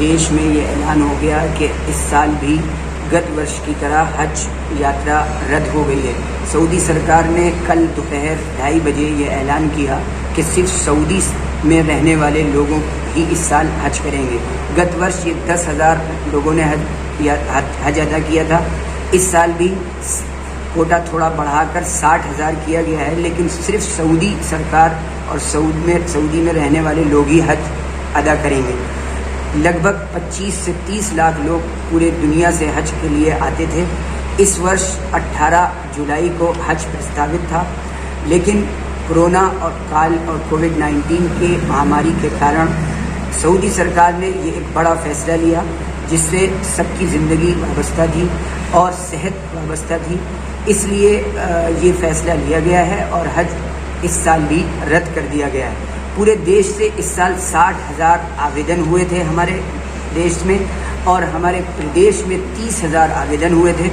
देश में ये ऐलान हो गया कि इस साल भी गत वर्ष की तरह हज यात्रा रद्द हो गई है। सऊदी सरकार ने कल दोपहर 2:30 बजे ये ऐलान किया कि सिर्फ सऊदी में रहने वाले लोगों ही इस साल हज करेंगे। गत वर्ष ये 10,000 लोगों ने हज अदा किया था। इस साल भी कोटा थोड़ा बढ़ाकर 60,000 किया गया है, लेकिन सिर्फ सऊदी सरकार और सऊदी में रहने वाले लोग ही हज अदा करेंगे। लगभग 25 से 30 लाख लोग पूरे दुनिया से हज के लिए आते थे। इस वर्ष 18 जुलाई को हज प्रस्तावित था, लेकिन कोरोना और कोविड-19 के महामारी के कारण सऊदी सरकार ने ये एक बड़ा फैसला लिया, जिससे सबकी ज़िंदगी वाबस्ता थी और सेहत वाबस्ता थी। इसलिए ये फैसला लिया गया है और हज इस साल भी रद्द कर दिया गया है। पूरे देश से इस साल 60,000 आवेदन हुए थे हमारे देश में, और हमारे प्रदेश में 30,000 आवेदन हुए थे।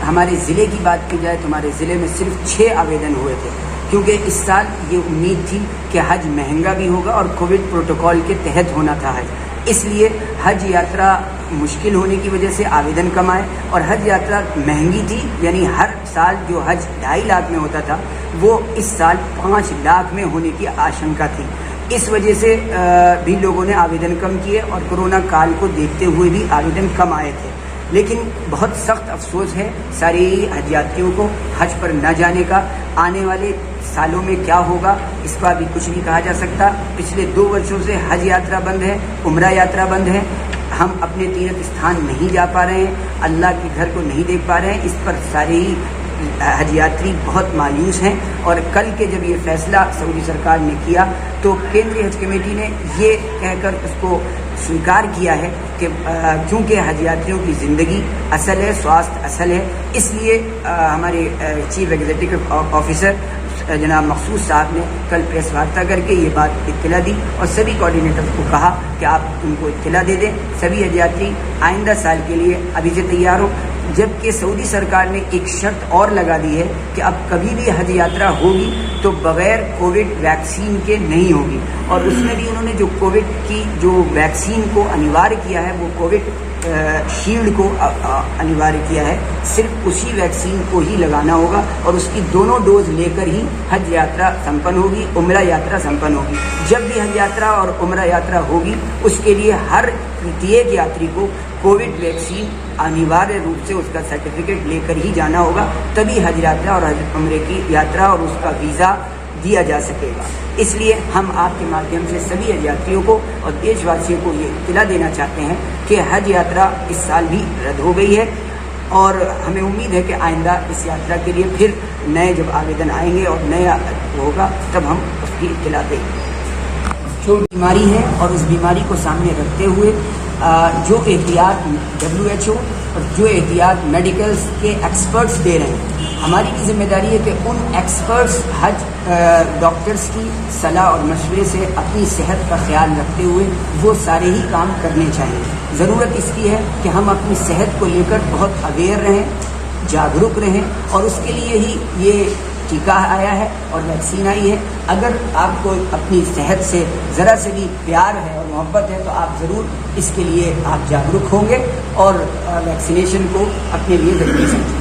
हमारे ज़िले की बात की जाए तो हमारे ज़िले में सिर्फ 6 आवेदन हुए थे, क्योंकि इस साल ये उम्मीद थी कि हज महंगा भी होगा और कोविड प्रोटोकॉल के तहत होना था हज। इसलिए हज यात्रा मुश्किल होने की वजह से आवेदन कम आए, और हज यात्रा महंगी थी, यानी हर साल जो हज 2.5 लाख में होता था वो इस साल 5 लाख में होने की आशंका थी। इस वजह से भी लोगों ने आवेदन कम किए और कोरोना काल को देखते हुए भी आवेदन कम आए थे। लेकिन बहुत सख्त अफसोस है सारे हज यात्रियों को हज पर न जाने का। आने वाले सालों में क्या होगा इसका अभी कुछ नहीं कहा जा सकता। पिछले 2 वर्षों से हज यात्रा बंद है, उम्रा यात्रा बंद है। हम अपने तीर्थ स्थान नहीं जा पा रहे हैं, अल्लाह के घर को नहीं देख पा रहे हैं। इस पर सारे ही हज यात्री बहुत मायूस हैं। और कल के जब ये फैसला सऊदी सरकार ने किया तो केंद्रीय हज कमेटी ने ये कहकर उसको स्वीकार किया है कि क्योंकि हज यात्रियों की ज़िंदगी असल है, स्वास्थ्य असल है, इसलिए हमारे चीफ एग्जीक्यूटिव ऑफिसर जनाब मखसूस साहब ने कल प्रेस वार्ता करके ये बात इत्तला दी और सभी कोऑर्डिनेटर्स को कहा कि आप उनको इत्तला दे दें। सभी हज यात्री आइंदा साल के लिए अभी से तैयार हो। जबकि सऊदी सरकार ने एक शर्त और लगा दी है कि अब कभी भी हज यात्रा होगी तो बग़ैर कोविड वैक्सीन के नहीं होगी, और उसमें भी उन्होंने जो कोविड की जो वैक्सीन को अनिवार्य किया है वो कोविड शील्ड को अनिवार्य किया है। सिर्फ उसी वैक्सीन को ही लगाना होगा और उसकी दोनों डोज लेकर ही हज यात्रा संपन्न होगी, उम्रा यात्रा संपन्न होगी। जब भी हज यात्रा और उम्रा यात्रा होगी उसके लिए हर प्रत्येक यात्री को कोविड वैक्सीन अनिवार्य रूप से उसका सर्टिफिकेट लेकर ही जाना होगा, तभी हज यात्रा और हज उम्रे की यात्रा और उसका वीज़ा दिया जा सकेगा। इसलिए हम आपके माध्यम से सभी हज यात्रियों को और देशवासियों को ये इत्तला देना चाहते हैं कि हज यात्रा इस साल भी रद्द हो गई है, और हमें उम्मीद है कि आइंदा इस यात्रा के लिए फिर नए जब आवेदन आएंगे और नया होगा तब हम उसकी इत्तला देंगे। जो बीमारी है और उस बीमारी को सामने रखते हुए जो एहतियात WHO और जो एहतियात मेडिकल्स के एक्सपर्ट्स दे रहे हैं, हमारी भी जिम्मेदारी है कि उन एक्सपर्ट्स हज डॉक्टर्स की सलाह और मशवरे से अपनी सेहत का ख्याल रखते हुए वो सारे ही काम करने चाहिए। ज़रूरत इसकी है कि हम अपनी सेहत को लेकर बहुत अवेयर रहें, जागरूक रहें, और उसके लिए ही ये टीका आया है और वैक्सीन आई है। अगर आपको अपनी सेहत से ज़रा से भी प्यार है और मोहब्बत है तो आप ज़रूर इसके लिए आप जागरूक होंगे और वैक्सीनेशन को अपने लिए ज़रूरी समझेंगे।